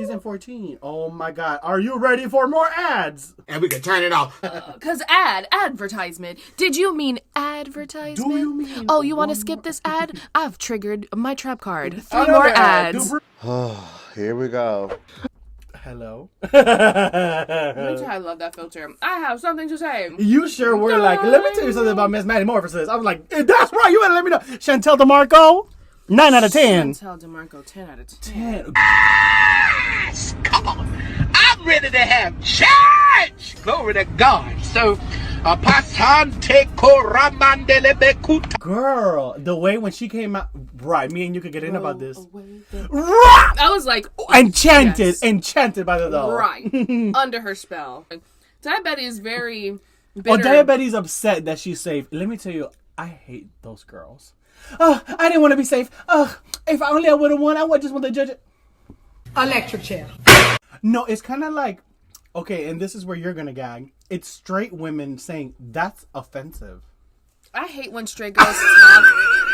Season 14. Oh my God. Are you ready for more ads? And we can turn it off. Cause advertisement. Did you mean advertisement? Do you mean? Oh, you want to skip this ad? I've triggered my trap card. 3 Another more ad. ads. Oh, here we go. Hello. Let me tell you, I love that filter. I have something to say. You sure were like, let me tell you something about Miss Metamorphosis. I was like, that's right. You better let me know. Chantel DeMarco, 9 out of 10. Chantel DeMarco, 10 out of 10. Yes! Come on. I'm ready to have church. Glory to God. So, Pasante Koramandele Bekuta. Girl, the way when she came out, right? Me and you could get in about this. I was like, enchanted by the doll. Right, under her spell. Diabetes is very bitter. Oh, Diabetes upset that she's safe. Let me tell you, I hate those girls. Oh, I didn't want to be safe. If only I would have won, I would just want to judge it. Electric chair. No, it's kind of like, okay, and this is where you're gonna gag. It's straight women saying that's offensive. I hate when straight girls talk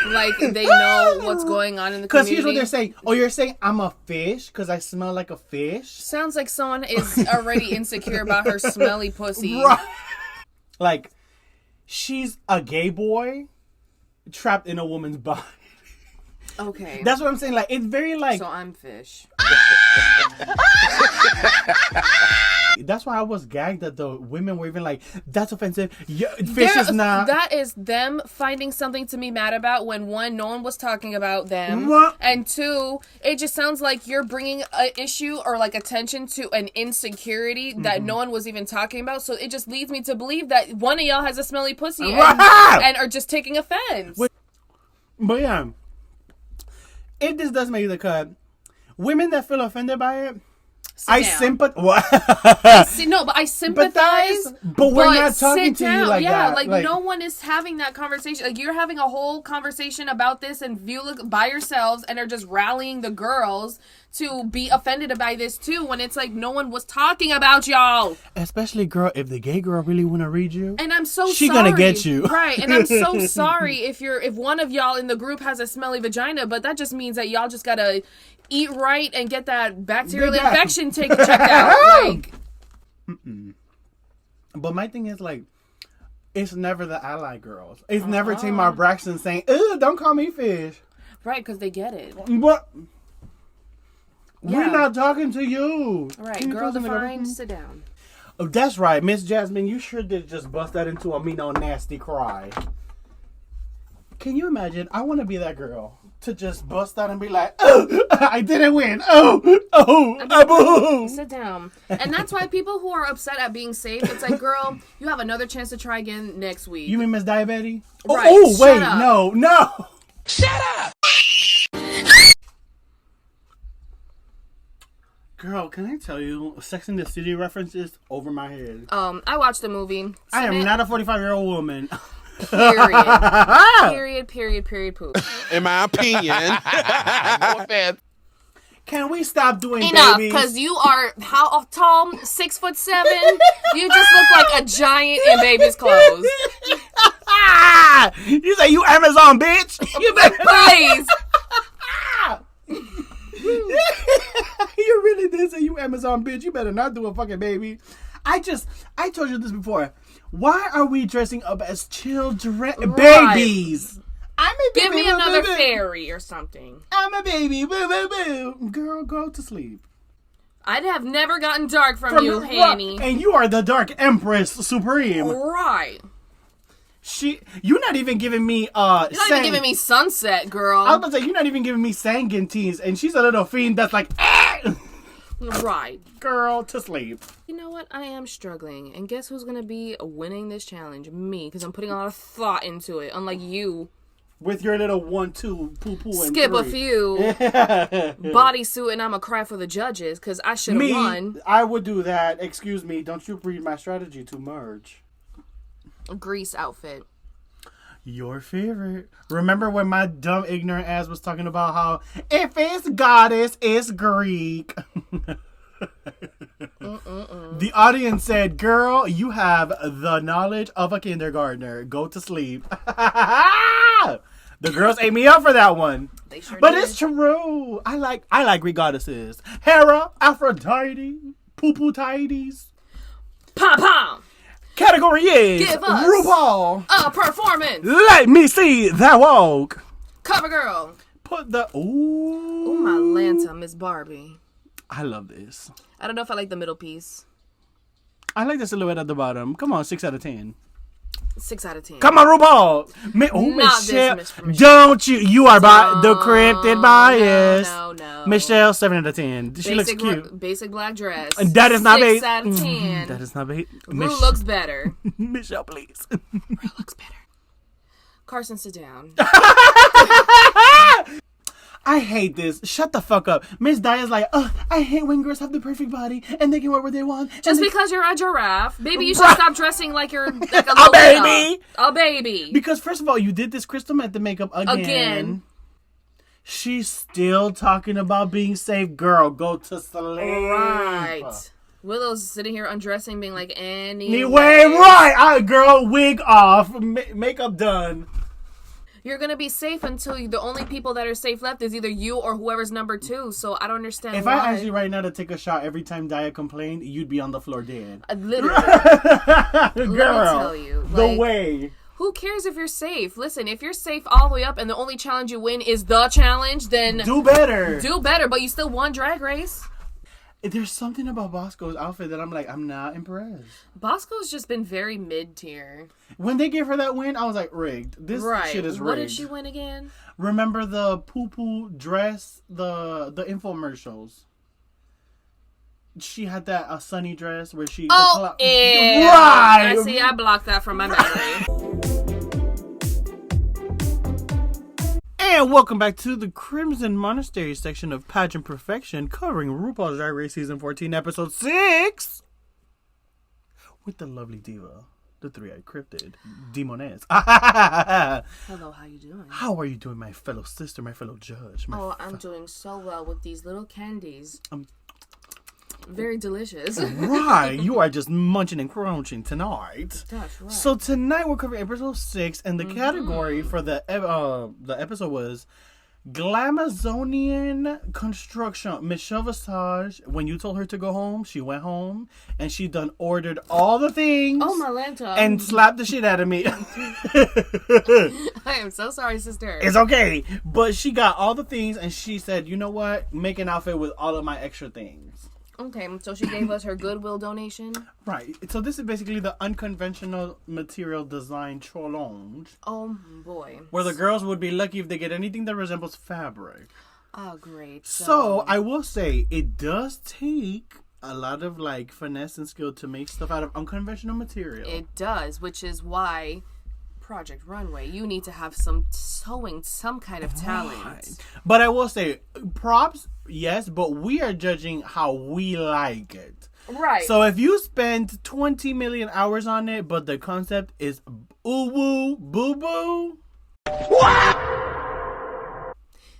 like they know what's going on in the community. Because here's what they're saying. Oh, you're saying I'm a fish because I smell like a fish? Sounds like someone is already insecure about her smelly pussy. Right. Like, she's a gay boy trapped in a woman's body. Okay. That's what I'm saying. Like, it's very like... So I'm fish. That's why I was gagged that the women were even like, that's offensive. Yeah, fish is not. That is them finding something to be mad about when, one, no one was talking about them. What? And two, it just sounds like you're bringing an issue or like attention to an insecurity that no one was even talking about. So it just leads me to believe that one of y'all has a smelly pussy and are just taking offense. But yeah, if this does make the cut, women that feel offended by it, I sympathize. No, but I sympathize. But we're not talking to you like that. Yeah, like no one is having that conversation. Like you're having a whole conversation about this, and you look by yourselves and are just rallying the girls to be offended by this too. When it's like no one was talking about y'all. Especially, girl, if the gay girl really want to read you, and I'm so she sorry. gonna get you right. And I'm so sorry if one of y'all in the group has a smelly vagina, but that just means that y'all just gotta eat right and get that bacterial infection checked out. Like, but my thing is like, it's never the ally girls. It's never Tamar Braxton saying, "Ew, don't call me fish." Right, because they get it. What? Yeah. We're not talking to you. Right, girl defined. Sit down. Oh, that's right, Miss Jasmine. You sure did just bust that into a mean old nasty cry. Can you imagine? I want to be that girl to just bust out and be like, "Oh, I didn't win. Boo." Sit down. And that's why people who are upset at being safe, it's like, girl, you have another chance to try again next week. You mean Miss Diabetes? Right. Oh, wait, no. Shut up! Girl, can I tell you, Sex and the City references over my head. I watched the movie. I am not a 45-year-old woman. Period, poop. In my opinion. No offense. Can we stop doing Enough, babies? because you are, how tall? 6'7"? You just look like a giant in baby's clothes. You say you Amazon, bitch? You better Please. You really did say you Amazon, bitch. You better not do a fucking baby. I told you this before. Why are we dressing up as children? Right. Babies. I'm a baby. Give me another fairy or something. I'm a baby. Boo, boo, boo. Girl, go to sleep. I'd have never gotten dark from you, Hanny. And you are the Dark Empress Supreme. Right. You're not even giving me You're not even giving me sunset, girl. I was about to say, you're not even giving me Sangin teas, and she's a little fiend that's like, Right. Girl, to sleep. You know what? I am struggling. And guess who's going to be winning this challenge? Me, because I'm putting a lot of thought into it, unlike you. With your little 1, 2, poo-poo, and skip 3. a few. Bodysuit, and I'm going to cry for the judges, because I should have won. I would do that. Excuse me, don't you read my strategy to merge. A Grease outfit. Your favorite. Remember when my dumb ignorant ass was talking about how if it's goddess, it's Greek. The audience said, "Girl, you have the knowledge of a kindergartner. Go to sleep." The girls ate me up for that one. They sure but did. It's true. I like Greek goddesses. Hera, Aphrodite, poo-poo-tides. Pom-pom. Category is Give us RuPaul. a performance. Let me see that walk. Cover girl. Put the ooh. Oh my Lanta, Miss Barbie. I love this. I don't know if I like the middle piece. I like the silhouette at the bottom. Come on, 6 out of 10. 6 out of 10. Come on, RuPaul. Michelle. Don't you? You are by the cryptid bias. No. Michelle, 7 out of 10. She looks cute. Basic black dress. That is not 6 out of 10. That is not bait. Rue looks better. Michelle, please. Rue looks better. Carson, sit down. I hate this. Shut the fuck up. Miss Dia's like, I hate when girls have the perfect body and they can wear what they want. Just because you're a giraffe, maybe you should stop dressing like you're like a baby. A baby. Because first of all, you did this crystal method makeup again. She's still talking about being safe. Girl, go to sleep. Right. Willow's sitting here undressing, being like, anyway, right. Girl, wig off. Makeup done. You're going to be safe until the only people that are safe left is either you or whoever's number 2. So I don't understand if why. I asked you right now to take a shot every time Dia complained, you'd be on the floor dead. Literally. Girl, let me tell you. The way. Who cares if you're safe? Listen, if you're safe all the way up and the only challenge you win is the challenge, then... Do better. Do better, but you still won Drag Race. There's something about Bosco's outfit that I'm like, I'm not impressed. Bosco's just been very mid-tier. When they gave her that win, I was like, rigged. This shit is rigged. What did she win again? Remember the poo-poo dress, the infomercials? She had that sunny dress where she... Oh, yeah. Right! I see, I blocked that from my memory. And welcome back to the Crimson Monastery section of Pageant Perfection, covering RuPaul's Drag Race Season 14, Episode 6, with the lovely diva, the three-eyed cryptid, Demoness. Hello, how you doing? How are you doing, my fellow sister, my fellow judge? I'm doing so well with these little candies. Very delicious. Right, you are just munching and crunching tonight. That's right. So tonight we're covering episode 6, and the category for the episode was Glamazonian Construction. Michelle Visage, when you told her to go home, she went home, and she done ordered all the things. Oh, my Lanta. And slapped the shit out of me. I am so sorry, sister. It's okay. But she got all the things, and she said, you know what? Make an outfit with all of my extra things. Okay, so she gave us her Goodwill donation. Right. So this is basically the unconventional material design challenge. Oh, boy. Where the girls would be lucky if they get anything that resembles fabric. Oh, great. So I will say, it does take a lot of, like, finesse and skill to make stuff out of unconventional material. It does, which is why... Project Runway, you need to have some kind of talent. Right. But I will say, props, yes, but we are judging how we like it. Right. So if you spend 20 million hours on it, but the concept is ooh-woo, boo-boo.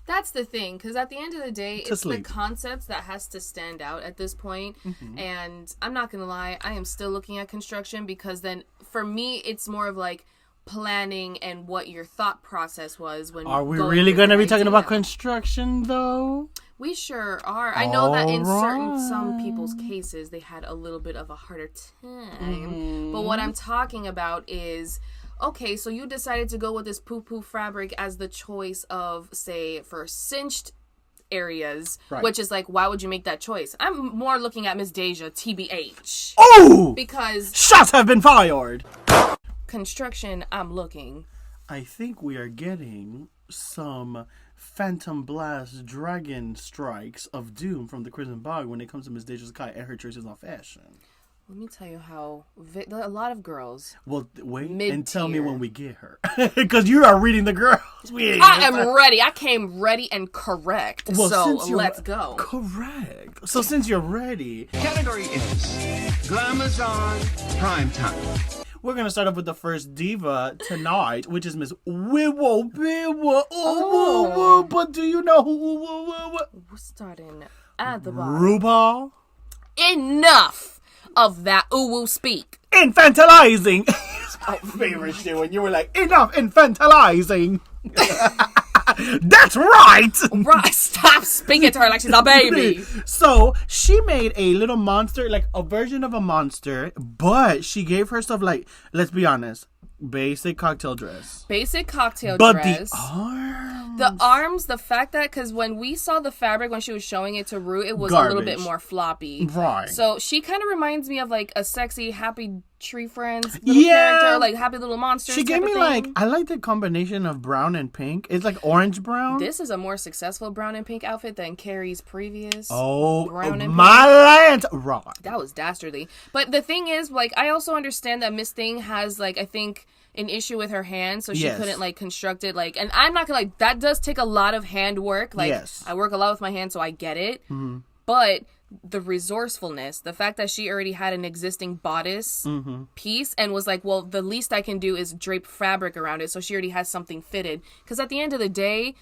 That's the thing, because at the end of the day, it's the concept that has to stand out at this point. Mm-hmm. And I'm not going to lie, I am still looking at construction, because then, for me, it's more of like, planning and what your thought process was when are we really going to be talking about construction though? We sure are. I know that in some people's cases they had a little bit of a harder time, but what I'm talking about is, okay, so you decided to go with this poo-poo fabric as the choice of, say, for cinched areas, right, which is like, why would you make that choice? I'm more looking at Miss Deja, TBH. Oh! Because shots have been fired! Construction, I'm looking. I think we are getting some Phantom Blast Dragon Strikes of Doom from the Crimson Bog when it comes to Miss Deja's Kai and her choices on fashion. Let me tell you how a lot of girls. Well, wait and tell me when we get her, because you are reading the girls. I am ready. I came ready and correct. Well, so let's go. Correct. So since you're ready, category is Glamazon Primetime. We're going to start off with the first diva tonight, which is Miss Wiwo Biwa. Oh, but do you know who? We're starting at the bottom. RuPaul. Enough of that ooh-woo speak. Infantilizing. It's my favorite shit when you were like, enough infantilizing. That's right. Right. Stop speaking to her like she's a baby. So she made a little monster, like a version of a monster, but she gave herself, like, let's be honest, basic cocktail dress. Basic cocktail But dress. the arms. The arms, the fact that, because when we saw the fabric, when she was showing it to Rue, it was a little bit more floppy. Right. So she kind of reminds me of like a sexy Happy Tree Friends little character, like Happy Little Monsters. She gave me I like the combination of brown and pink. It's like orange brown. This is a more successful brown and pink outfit than Carrie's previous. Brown and my land. Right. That was dastardly. But the thing is, like, I also understand that Miss Thing has, like, I think, an issue with her hand, so she couldn't, like, construct it, like, and I'm not gonna, like, that does take a lot of hand work. Like, I work a lot with my hands, so I get it. Mm-hmm. But the resourcefulness, the fact that she already had an existing bodice piece and was like, well, the least I can do is drape fabric around it, so she already has something fitted. Because at the end of the day,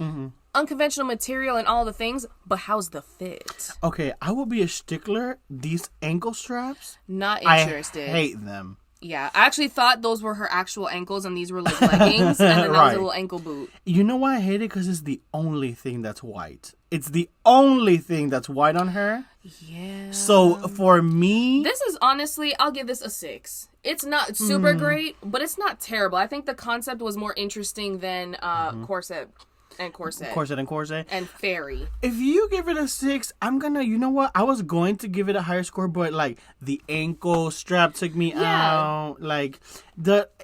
unconventional material and all the things, but how's the fit? Okay, I will be a stickler. These ankle straps, not interested. I hate them. Yeah, I actually thought those were her actual ankles and these were like leggings and then that was a little ankle boot. You know why I hate it? Because it's the only thing that's white. It's the only thing that's white on her. Yeah. So for me... This is honestly, I'll give this a 6. It's not super great, but it's not terrible. I think the concept was more interesting than corset. And corset. And fairy. If you give it a 6, I'm gonna, you know what? I was going to give it a higher score, but like the ankle strap took me out. Like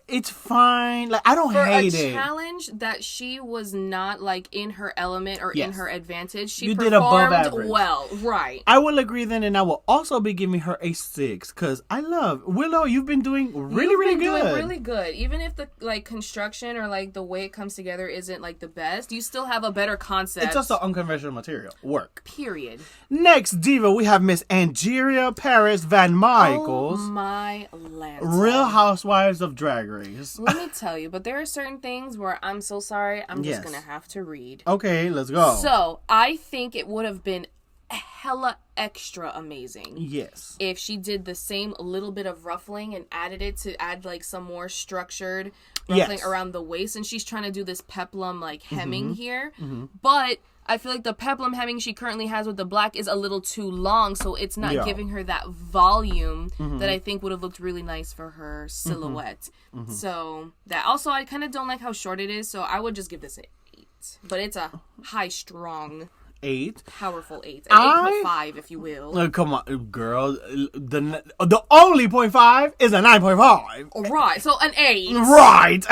it's fine. Like I don't hate it. For a challenge that she was not like in her element or in her advantage, she did above average. Well. Right. I will agree then, and I will also be giving her a 6 because I love Willow. You've been doing really good. Doing really good. Even if the like construction or like the way it comes together isn't like the best, you still have a better concept. It's also unconventional material. Work. Period. Next diva, we have Miss Angeria Paris Van Michaels. Oh my land. Real Housewives of Drag Race. Let me tell you, but there are certain things where I'm so sorry, I'm just gonna have to read. Okay, let's go. So I think it would have been hella extra amazing. Yes. If she did the same little bit of ruffling and added it to add like some more structured ruffling around the waist, and she's trying to do this peplum like hemming here. But I feel like the peplum hemming she currently has with the black is a little too long, so it's not giving her that volume that I think would have looked really nice for her silhouette. So that also, I kind of don't like how short it is, so I would just give this an 8. But it's a high strong 8. Powerful 8. An 8.5, if you will. Come on, girl. The only 0.5 is a 9.5. Right, so an 8. Right.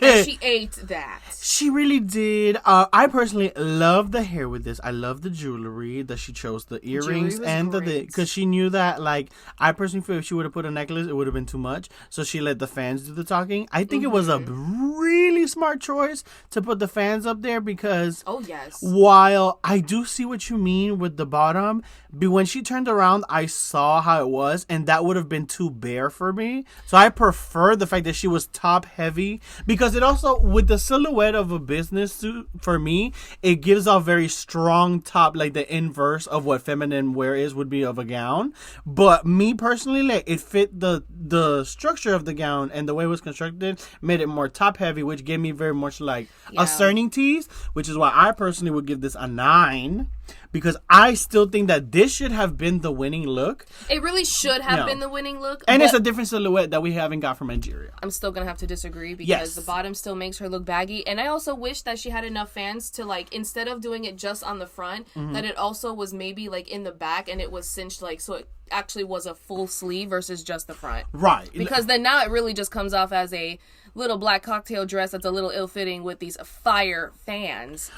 And she ate that. She really did. I personally love the hair with this. I love the jewelry that she chose, the earrings and because she knew that, like, I personally feel if she would have put a necklace, it would have been too much. So she let the fans do the talking. I think it was a really smart choice to put the fans up there because while I do see what you mean with the bottom, but when she turned around, I saw how it was, and that would have been too bare for me. So I prefer the fact that she was top heavy because it also, with the silhouette of a business suit, for me, it gives off very strong top, like the inverse of what feminine wear would be of a gown. But me personally, like, it fit the structure of the gown, and the way it was constructed made it more top heavy, which gave me very much like a cerning tease, which is why I personally would give this a 9. Because I still think that this should have been the winning look. It really should have been the winning look. And it's a different silhouette that we haven't got from Angeria. I'm still going to have to disagree because the bottom still makes her look baggy. And I also wish that she had enough fans to, like, instead of doing it just on the front, that it also was maybe, like, in the back and it was cinched, like, so it actually was a full sleeve versus just the front. Right. Because then now it really just comes off as a little black cocktail dress that's a little ill-fitting with these fire fans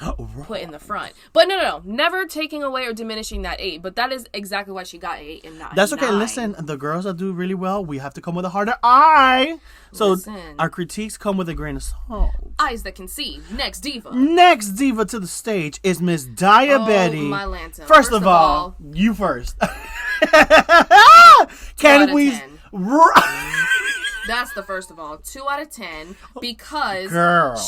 put in the front. But no, never taking away or diminishing that 8. But that is exactly why she got 8 and not 9. That's okay. Listen, the girls that do really well, we have to come with a harder eye. So our critiques come with a grain of salt. Eyes that can see. Next diva. Next diva to the stage is Miss Diabetes. Oh, my Lanta. First of all, you first. Can we... That's the first of all. 2 out of 10 because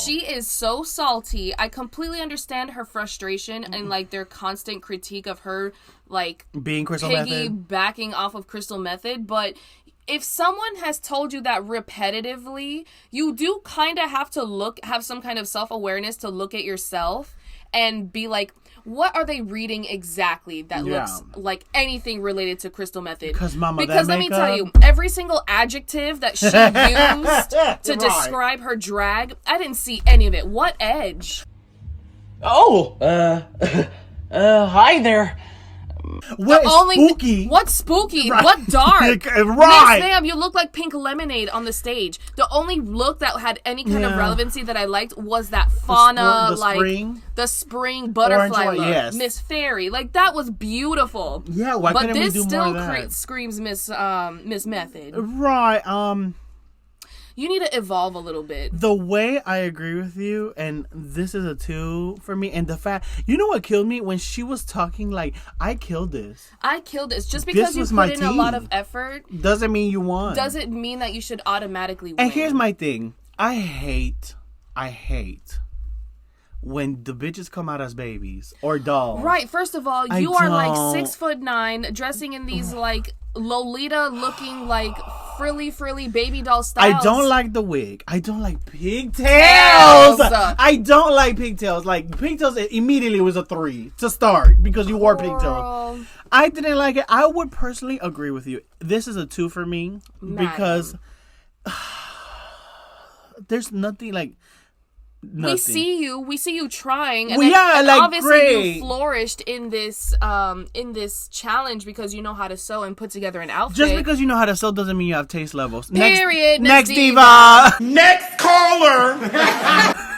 she is so salty. I completely understand her frustration and like their constant critique of her like being Crystal Method, backing off of Crystal Method. But if someone has told you that repetitively, you do kind of have to have some kind of self-awareness to look at yourself and be like, what are they reading exactly that looks like anything related to Crystal Method? Because let me tell you, every single adjective that she used to describe her drag, I didn't see any of it. What edge? Oh, hi there. Spooky? What's spooky? Right. What dark? Right. Miss Ma'am, you look like Pink Lemonade on the stage. The only look that had any kind of relevancy that I liked was that fauna, the spring butterfly look. Yes. Miss Fairy. Like, that was beautiful. Yeah, why couldn't we do more of that? But this still screams Miss Method. Right, you need to evolve a little bit. The way I agree with you, and this is a 2 for me, and the fact, you know what killed me? When she was talking like, I killed this. Just because you put in a lot of effort. Doesn't mean you won. Doesn't mean that you should automatically win. And here's my thing. I hate when the bitches come out as babies or dolls. Right, first of all, you are like 6'9", dressing in these like Lolita looking like frilly baby doll styles. I don't like the wig. I don't like pigtails. I don't like pigtails. Like, pigtails immediately was a 3 to start because you wore pigtails. I didn't like it. I would personally agree with you. This is a 2 for me because there's nothing like. Nothing. We see you trying, and, obviously great. You flourished in this challenge because you know how to sew and put together an outfit. Just because you know how to sew doesn't mean you have taste levels. Period. Next diva. Next caller.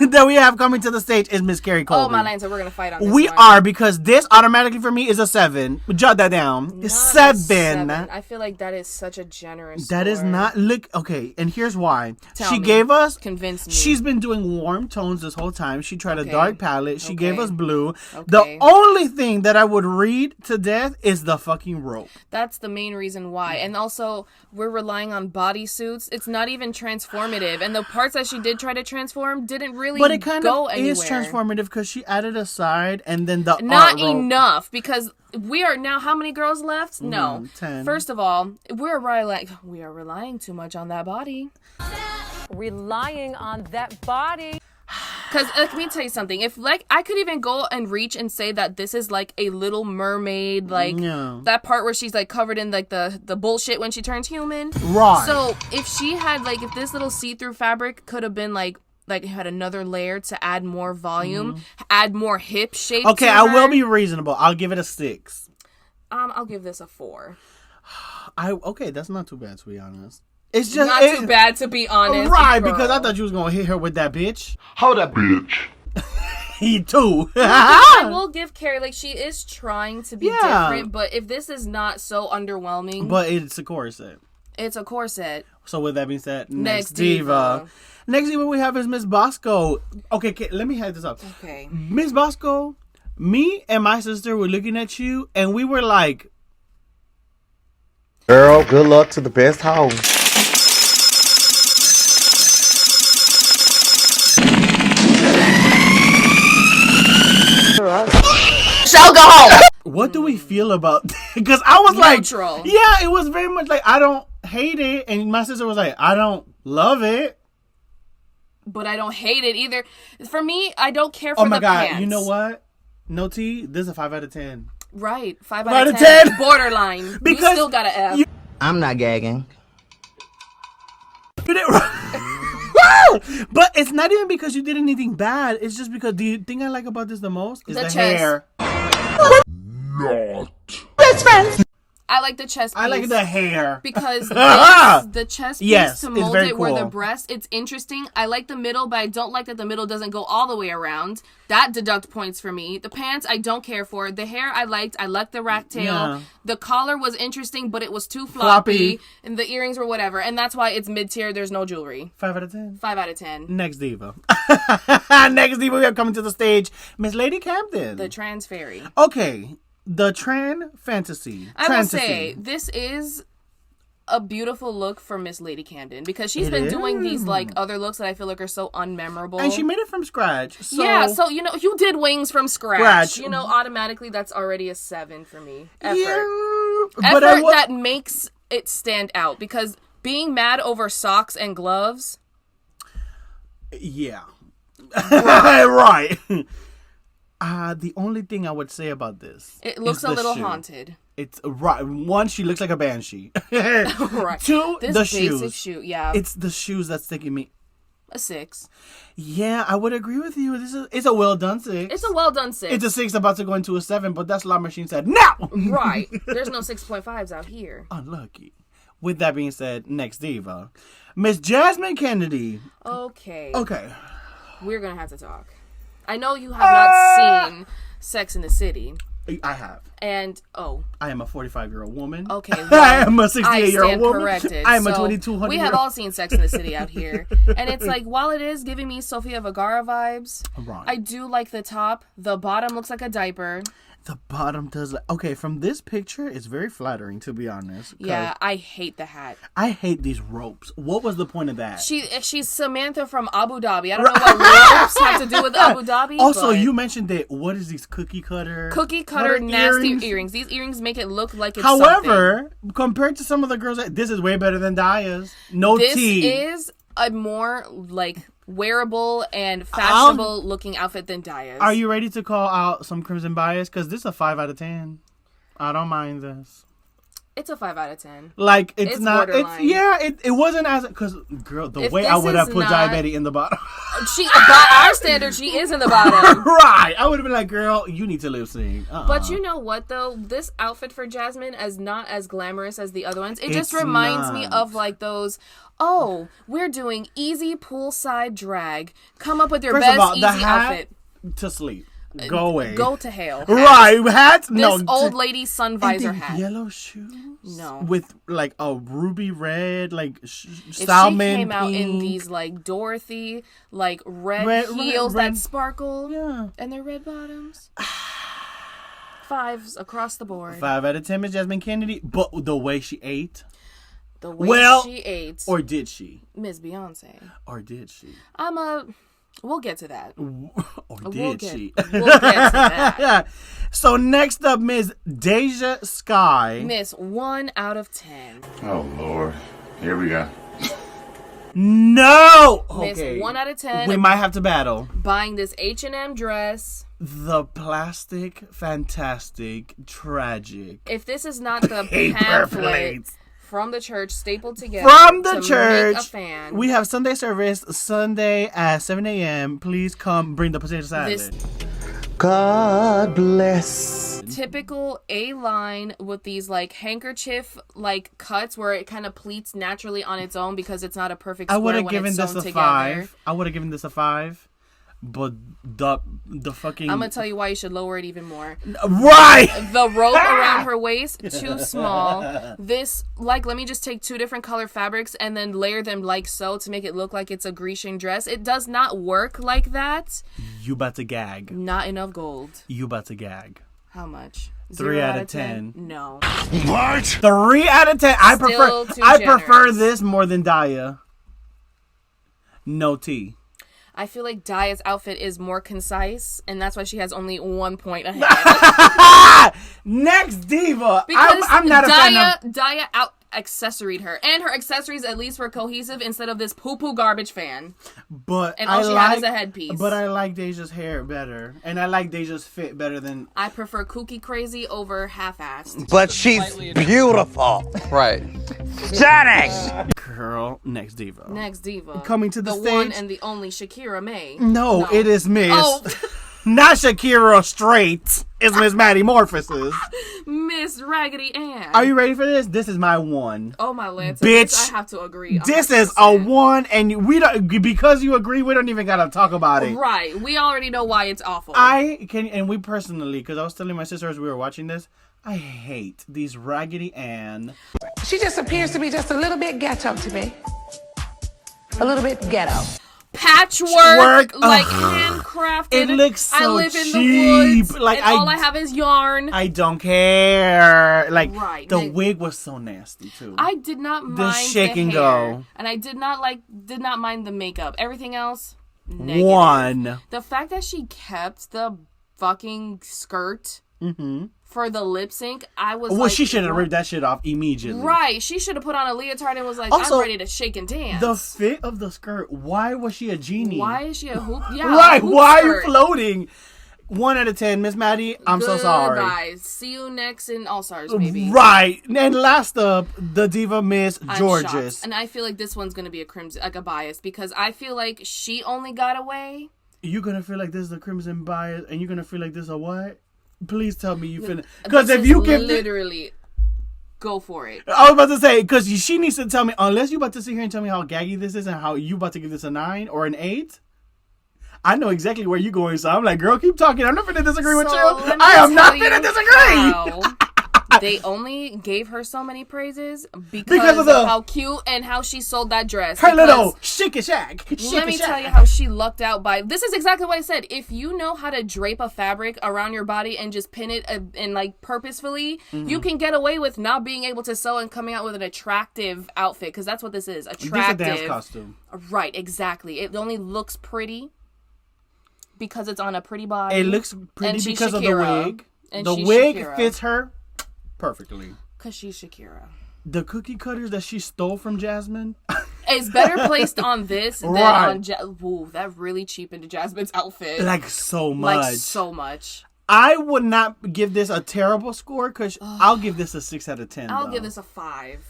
That we have coming to the stage is Miss Carrie Colby. Oh, my lines, so we're gonna fight on this. We are, because this automatically for me is a 7. Jot that down. Not 7. I feel like that is such a generous. That is not. Look, okay, and here's why. Convince me. She's been doing warm tones this whole time. She tried a dark palette. She gave us blue. Okay. The only thing that I would read to death is the fucking rope. That's the main reason why. And also, we're relying on bodysuits. It's not even transformative. And the parts that she did try to transform didn't really go anywhere. But it kind of is transformative because she added a side and then the not enough, because we are now, how many girls left? No. 10. First of all, we are relying too much on that body. Relying on that body. Because let me tell you something. If I could even go and reach and say that this is like a Little Mermaid, that part where she's like covered in like the bullshit when she turns human. Right. So if she had if this little see-through fabric could have been like it had another layer to add more volume, add more hip shape. Okay, I will be reasonable. I'll give it a 6. I'll give this a 4. Okay, that's not too bad, to be honest. It's just not too bad, to be honest. Right, because I thought you was gonna hit her with that bitch. Hold up, bitch. He too. I will give Carrie, she is trying to be different, but if this is not so underwhelming. But it's a corset. It's a corset. So with that being said, next diva. Next diva we have is Miss Bosco. Okay, let me head this up. Okay. Miss Bosco, me and my sister were looking at you and we were like, girl, good luck to the best hoe. Shall go home. What do we feel about? Because I was neutral. Like, yeah, it was very much like I don't hate it, and my sister was like, I don't love it, but I don't hate it either. For me, I don't care for the pants. Oh my god, you know what? No tea. This is a 5 out of 10. Right, 5 out of 10. Borderline. Because you still got an F. I'm not gagging. You did but it's not even because you did anything bad. It's just because the thing I like about this the most is the hair. Not. Best friends. I like the chest piece. I like the hair. Because the chest piece to mold it cool. where the breast, it's interesting. I like the middle, but I don't like that the middle doesn't go all the way around. That deduct points for me. The pants, I don't care for. The hair, I liked. I liked the rack tail. Yeah. The collar was interesting, but it was too floppy. And the earrings were whatever. And that's why it's mid-tier. There's no jewelry. 5 out of 10? 5 out of 10. Next diva. Next diva we have coming to the stage. Miss Lady Camden. The trans fairy. Okay. The Tran Fantasy. I will say, this is a beautiful look for Miss Lady Camden because she's been doing these other looks that I feel like are so unmemorable. And she made it from scratch. So yeah, so you did wings from scratch. Automatically that's already a 7 for me. Effort. Yeah, Effort that makes it stand out because being mad over socks and gloves. Yeah. Right. The only thing I would say about this, It looks is a the little shoe. haunted. It's right. One, she looks like a banshee. Right. Two, This the basic shoes. shoe, yeah. It's the shoes that's taking me. A 6. Yeah, I would agree with you. It's a well done 6. It's a well done 6. It's a 6 about to go into a 7, but that slot machine said no. Right. There's no 6.5s out here. Unlucky. With that being said, next diva, Miss Jasmine Kennedy. Okay. Okay. We're gonna have to talk. I know you have not seen Sex in the City. I have. And I am a 45-year-old woman. okay, I well, am a I 68-year-old stand woman. corrected. I am a So 2200. we have all seen Sex in the City out here, and it's like while it is giving me Sofia Vergara vibes, Right. I do like the top. The bottom looks like a diaper. The bottom does. Okay, from this picture, it's very flattering, to be honest. 'Cause Yeah, I hate the hat. I hate these ropes. What was the point of that? She's Samantha from Abu Dhabi. I don't know what ropes have to do with Abu Dhabi. Also, but you mentioned that. What is these cookie cutter nasty earrings. These earrings make it look like it's However, compared to some of the girls, this is way better than Daya's. No this tea. is a more like wearable and fashionable looking outfit than Daya's. Are you ready to call out some Crimson bias? Because this is a 5 out of 10. I don't mind this. It's a 5 out of 10. Like, it's not. Borderline. It wasn't as. Because, girl, the If way I this would have is put not- diabetes in the bottom. By our standards, she is in the bottom. Right. I would have been like, girl, you need to lip sync. But you know what, though? This outfit for Jasmine is not as glamorous as the other ones. It just It's reminds me not. of, like, those, oh, we're doing easy poolside drag. Come up with your First best of all, easy the hat outfit. to sleep. Go away. Go to hell. Right. Hats? This No. old lady sun And visor the hat. yellow shoes? No. With, like, a ruby red, like, If salmon she came out in pink. these like Dorothy, like red Red- heels red- that sparkle, Yeah. and their red bottoms, 5s across the board. 5 out of 10, Miss Jasmine Kennedy. But the way she ate, The way she ate, or did she? Miss Beyonce. Or did she? We'll get to that. Or did We'll get she? to that. Yeah. So next up, Miss Deja Sky. Miss 1 out of 10. Oh, Lord. Here we go. No. Miss Okay. 1 out of 10. We might have to battle. Buying this H&M dress. The plastic, fantastic, tragic. If this is not the Paper pamphlet plates. from the church stapled together From the to church, make a fan, we have Sunday service Sunday at 7 a.m. Please come bring the potato salad. This- God bless. typical A-line with these like handkerchief like cuts where it kind of pleats naturally on its own because it's not a perfect I square would have when given it's this sewn a together. 5. I would have given this a 5. But the fucking I'm gonna tell you why you should lower it even more. right. The rope around her waist, too small. This, like, let me just take 2 different color fabrics and then layer them like so to make it look like it's a Grecian dress. It does not work like that. You about to gag. Not enough gold. You about to gag. How much? 3 out of 10. No. What? 3 out of 10. I Still prefer. too I prefer generous. this more than Daya. No tea. I feel like Daya's outfit is more concise, and that's why she has only 1 point ahead. Next diva. Because I'm not a fan of. Daya out accessoried her, and her accessories at least were cohesive instead of this poo-poo garbage fan. But And all she had is a headpiece. But I like Deja's hair better, and I like Deja's fit better than. I prefer kooky crazy over half-assed. But she's beautiful. Right. Stunning. Girl, next diva. Next diva. Coming to the one stage. and the only Shakira May. No, it is Miss. Oh, Not Shakira straight. It's Miss Maddie Morphosis. Miss Raggedy Ann. Are you ready for this? This is my 1. Oh my Lance, Bitch, I have to agree. This is a 1, and we don't, because you agree, we don't even gotta talk about it. Right, we already know why it's awful. And we personally, because I was telling my sister as we were watching this, I hate these Raggedy Ann. She just appears to be just a little bit ghetto to me. A little bit ghetto. Patchwork, like ugh. handcrafted. It looks so I live in cheap. the woods, Like, and all I have is yarn. I don't care. Like, Right, the like- wig was so nasty, too. I did not mind shake the and hair, go. and I did not mind the makeup. Everything else, negative. 1. The fact that she kept the fucking skirt for the lip sync, I was Well, like, she should have what? ripped that shit off immediately. Right, she should have put on a leotard and was like, Also, I'm ready to shake and dance. The fit of the skirt, why was she a genie? Why is she a hoop? Yeah, Right, a hoop why are you skirt. floating? 1 out of 10, Miss Maddie. I'm so sorry. Goodbye. See you next in All Stars, baby. Right. And last up, the diva Miss Georges. Shocked. And I feel like this one's gonna be a bias because I feel like she only got away. You're gonna feel like this is a crimson bias, and you're gonna feel like this a what? Please tell me you feel. Because if you give literally. Go for it. I was about to say, because she needs to tell me, unless you about to sit here and tell me how gaggy this is and how you about to give this a 9 or an 8, I know exactly where you're going. So I'm like, girl, keep talking. I'm not going to disagree with you. I am not going to disagree. They only gave her so many praises because of how cute and how she sold that dress. Her little chick shack. Let me tell you how she lucked out by. This is exactly what I said. If you know how to drape a fabric around your body and just pin it and like purposefully, you can get away with not being able to sew and coming out with an attractive outfit because that's what this is. Attractive. This is a dance costume. Right, exactly. It only looks pretty because it's on a pretty body. It looks pretty because Shakira, of the wig. And the wig fits her perfectly. Because she's Shakira. The cookie cutters that she stole from Jasmine is better placed on this than on Ooh, that really cheapened Jasmine's outfit. Like so much. Like so much. I would not give this a terrible score because I'll give this a 6 out of 10. I'll give this a 5.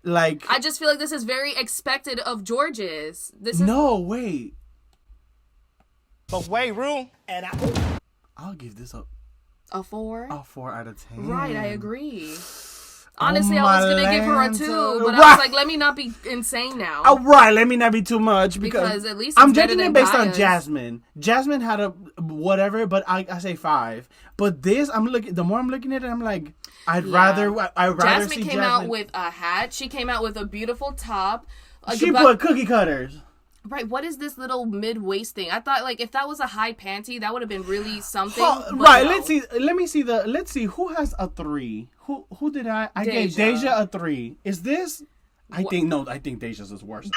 Like I just feel like this is very expected of Georges. This is no wait. But wait, room. And I'll give this a 4. A 4 out of 10. Right, I agree. Honestly, I was gonna give her a 2, but I was like, let me not be insane now. Oh, right, let me not be too much because at least I'm judging it based on Jasmine. Jasmine had a whatever, but I say 5. But this, the more I'm looking at it, I'm like, I'd rather Jasmine see came out with a hat. She came out with a beautiful top. She put cookie cutters. Right, what is this little mid-waist thing? I thought, like, if that was a high panty, that would have been really something. Right, no. Let's see who has a 3. Who did I gave Deja a 3. Is this? I think Deja's is worse.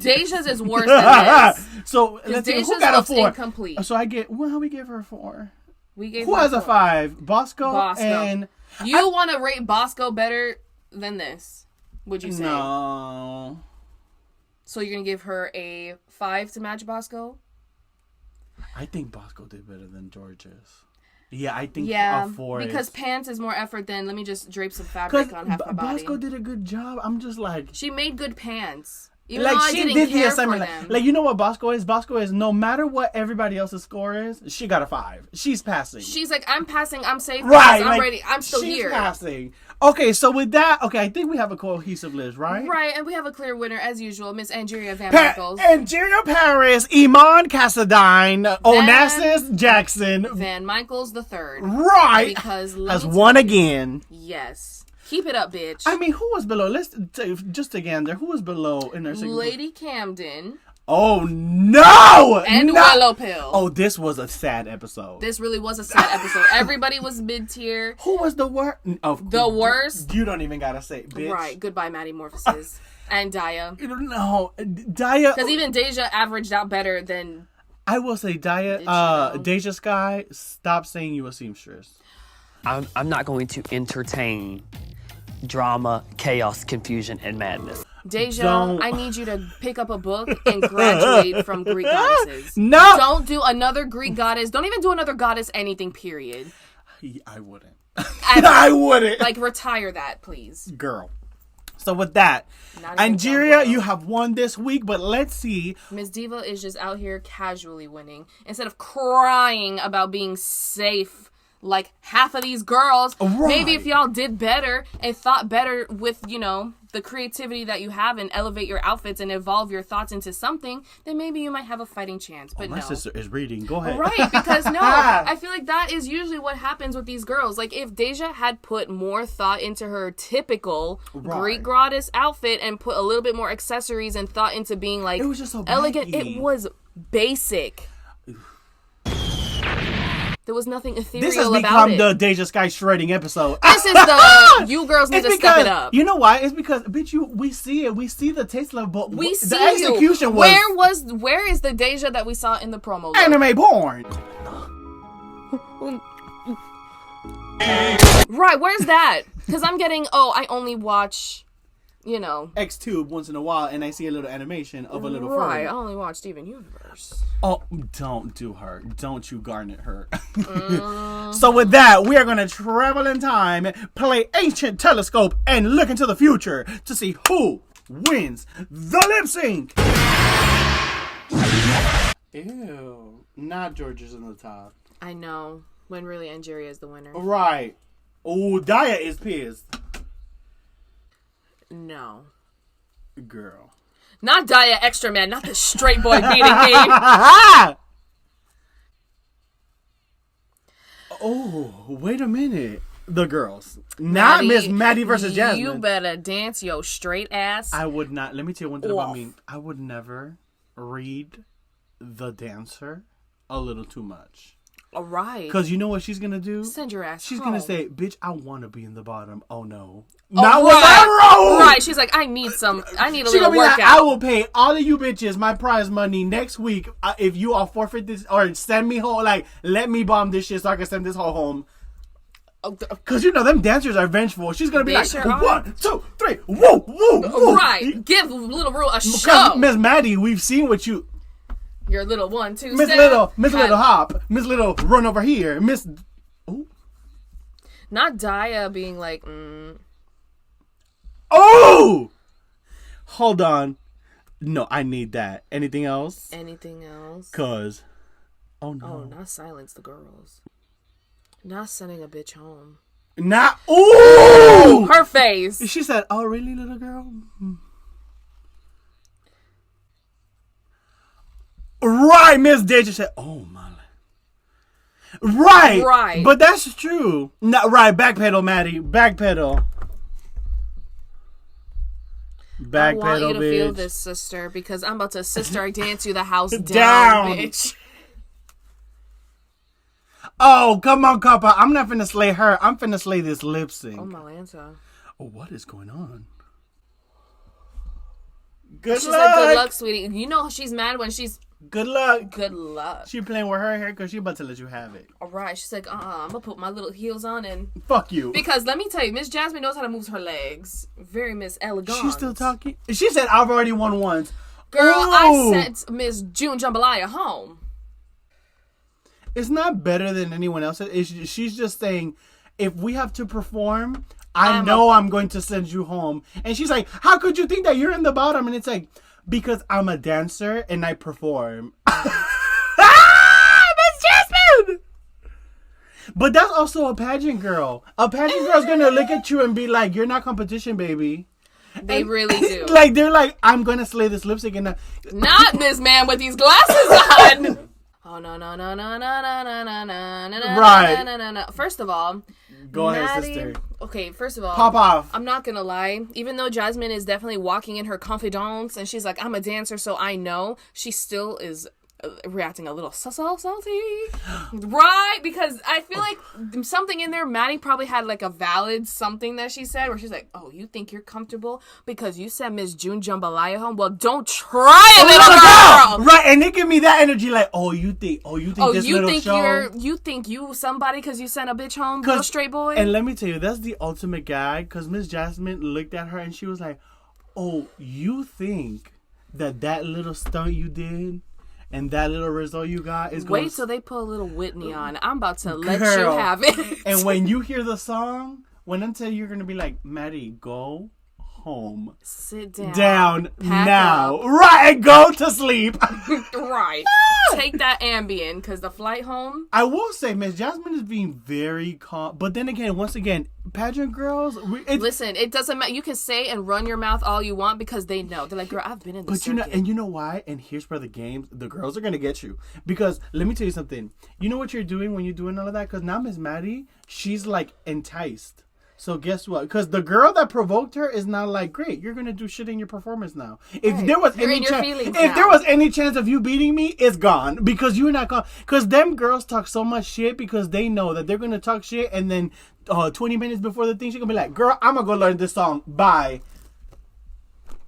Deja's is worse than this. So let's see who got a 4. Incomplete. So we gave her a 4. We gave who has a 5? Bosco. And you want to rate Bosco better than this? Would you say? No. So you're going to give her a 5 to match Bosco? I think Bosco did better than Georges. Yeah, I think a 4 because pants is more effort than let me just drape some fabric on half my body. Bosco did a good job. I'm just like... She made good pants. Even like though I she didn't did care the assignment. for them. Like you know what Bosco is? Bosco is no matter what everybody else's score is, she got a 5. She's passing. She's like, I'm passing. I'm safe. Right. I'm ready. I'm still she's here. Passing. Okay, so with that, I think we have a cohesive list, right? Right, and we have a clear winner as usual, Miss Angeria Van Michaels. Angeria Paris, Iman Cassadine, Onassis Jackson. Van Michaels the third. Right. Because has won again. Yes. Keep it up, bitch. I mean, who was below? Let's just again there. Who was below in their single? Lady Camden. Oh no! And Willow Pill. Oh, this was a sad episode. This really was a sad episode. Everybody was mid tier. Who was the worst? The worst. You don't even gotta say, bitch. Right. Goodbye, Maddie Morphosis and Daya. No, Daya. Because even Deja averaged out better than. I will say, Daya. Deja Sky, stop saying you a seamstress. I'm not going to entertain drama, chaos, confusion, and madness. Deja, I need you to pick up a book and graduate from Greek goddesses. No! Don't do another Greek goddess. Don't even do another goddess anything, period. I wouldn't. I wouldn't. Like, retire that, please. Girl. So with that, Angeria, you have won this week, but let's see. Miss Diva is just out here casually winning. Instead of crying about being safe like half of these girls. Right. Maybe if y'all did better and thought better with, the creativity that you have and elevate your outfits and evolve your thoughts into something, then maybe you might have a fighting chance. But my sister is reading. Go ahead. Right, because I feel like that is usually what happens with these girls. Like if Deja had put more thought into her typical Greek goddess outfit and put a little bit more accessories and thought into being like it was just so elegant, baggy. it was basic. There was nothing ethereal this has about become it. The Deja Sky shredding episode. This is the you girls need to step it up. You know why? It's because bitch, we see it. We see the taste level, but we see the execution where is the Deja that we saw in the promo? Anime porn. Right, where's that? Because I'm getting I only watch, Xtube once in a while, and I see a little animation of a little right. furry. I only watch Steven Universe. Oh, don't do her. Don't you garnet her. So with that, we are going to travel in time, play Ancient Telescope, and look into the future to see who wins the lip sync. Ew. Not Georgia's in the top. I know. When really Angeria is the winner. Right. Oh, Daya is pissed. No. Girl. Not Daya Extra Man. Not the straight boy beating me. Oh, wait a minute. The girls. Not Miss Maddie versus Jasmine. You better dance your straight ass. I would not. Let me tell you one thing about me. I would never read the dancer a little too much. All right. Because you know what she's going to do? Send your ass She's home. going to say, bitch, I want to be in the bottom. Oh, no. Not with that road! Right. She's like, I need a little workout. Like, I will pay all of you bitches my prize money next week if you all forfeit this or send me home. Like, let me bomb this shit so I can send this hoe home. Because, you know, them dancers are vengeful. She's going to be like, sure 1, 2, 3, woo, woo, woo. Right. Give Little Rue a show. Miss Maddie, we've seen what you... Your little 1, 2, Miss Little hop, Miss Little run over here, Miss. Ooh. Not Daya being like. Oh, hold on, no, I need that. Anything else? Anything else? Cause, oh no, oh, not silence the girls. Not sending a bitch home. Not ooh, her face. She said, "Oh really, little girl." Right, Miss Deja said, "Oh my." Right. But that's true. Not right. Backpedal, Maddie. Backpedal. I want you to feel this, sister, because I'm about to sister dance you the house down, bitch. Oh, come on, Coppa. I'm not finna slay her. I'm finna slay this lip sync. Oh, Malanta. Oh, what is going on? She's like, good luck, sweetie. You know she's mad when she's... Good luck. Good luck. She playing with her hair because she about to let you have it. All right. She's like, I'm going to put my little heels on and... Fuck you. Because let me tell you, Miss Jasmine knows how to move her legs. Very Miss Elegant. She's still talking? She said, I've already won once. Girl, I sent Miss June Jambalaya home. It's not better than anyone else. She's just saying, if we have to perform, I'm going to send you home. And she's like, how could you think that you're in the bottom? And it's like, because I'm a dancer and I perform. Miss Jasmine! But that's also a pageant girl. A pageant girl's gonna look at you and be like, you're not competition, baby. They really do. Like, they're like, I'm gonna slay this lipstick and not this man with these glasses on. Oh, no. Right. No. First of all, go ahead, sister. Okay, first of all, pop off. I'm not gonna lie. Even though Jasmine is definitely walking in her confidence and she's like, I'm a dancer, so I know, she still is reacting a little salty. Right? Because I feel like something in there, Maddie probably had like a valid something that she said where she's like, oh, you think you're comfortable because you sent Miss June Jambalaya home? Well, don't try it, little girl. Right, and they give me that energy like, you think this little show? You think you somebody because you sent a bitch home, little straight boy? And let me tell you, that's the ultimate gag because Miss Jasmine looked at her and she was like, oh, you think that little stunt you did and that little result you got is going... Wait till they put a little Whitney on. I'm about to let you have it. And when you hear the song, when I tell you, you're going to be like, Maddie, go home. Sit down. Down now. Up. Right, and go to sleep. Right. Take that Ambien, because the flight home... I will say, Miss Jasmine is being very calm. But then again, once again, pageant girls... Listen, it doesn't matter. You can say and run your mouth all you want because they know. They're like, girl, I've been in this circuit. And you know why? And here's where the girls are going to get you. Because, let me tell you something. You know what you're doing when you're doing all of that? Because now Miss Maddie, she's like enticed. So guess what? Because the girl that provoked her is now like, great, you're gonna do shit in your performance now. If there was any chance of you beating me, it's gone because you're not gonna. Because them girls talk so much shit because they know that they're gonna talk shit, and then 20 minutes before the thing, she's gonna be like, girl, I'm gonna go learn this song. Bye.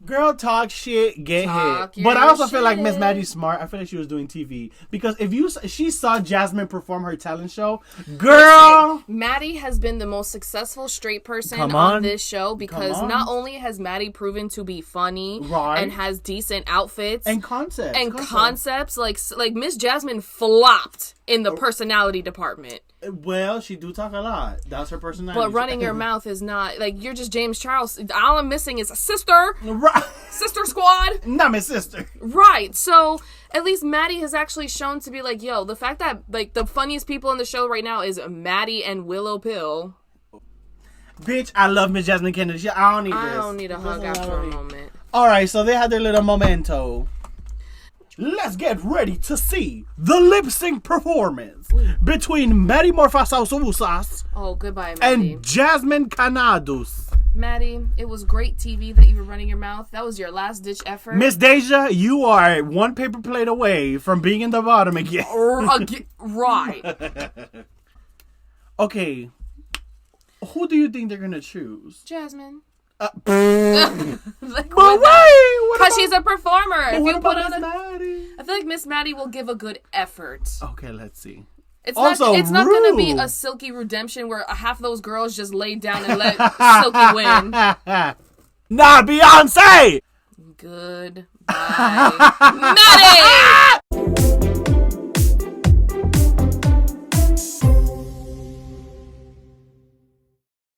Girl, talk shit, get Talk hit. But I your also feel like Miss shit. Maddie's smart. I feel like she was doing TV. Because if she saw Jasmine perform her talent show, girl. Listen, Maddie has been the most successful straight person Come on on. this show because Come on. not only has Maddie proven to be funny Right. and has decent outfits And concepts. concepts, like Miss Jasmine flopped in the personality department. Well, she do talk a lot. That's her personality. But running your mouth is not like you're just James Charles. All I'm missing is a sister. Right. Sister Squad. Not my sister. Right. So at least Maddie has actually shown to be like, yo, the fact that like the funniest people on the show right now is Maddie and Willow Pill. Bitch, I love Miss Jasmine Kennedy. I don't need this. I don't need a hug after a moment. All right, so they had their little momento. Let's get ready to see the lip sync performance between Maddie Morfasausas Oh, goodbye, Maddie. and Jasmine Canados. Maddie, it was great TV that you were running your mouth. That was your last ditch effort. Miss Deja, you are one paper plate away from being in the bottom again. Right. Okay, who do you think they're gonna choose? Jasmine. But Because she's a performer. If you put on Maddie? I feel like Miss Maddie will give a good effort. Okay, let's see. It's Also, not going to be Rue. a Silky redemption where half those girls just laid down and let Silky win. Nah, Beyonce! Goodbye, Maddie!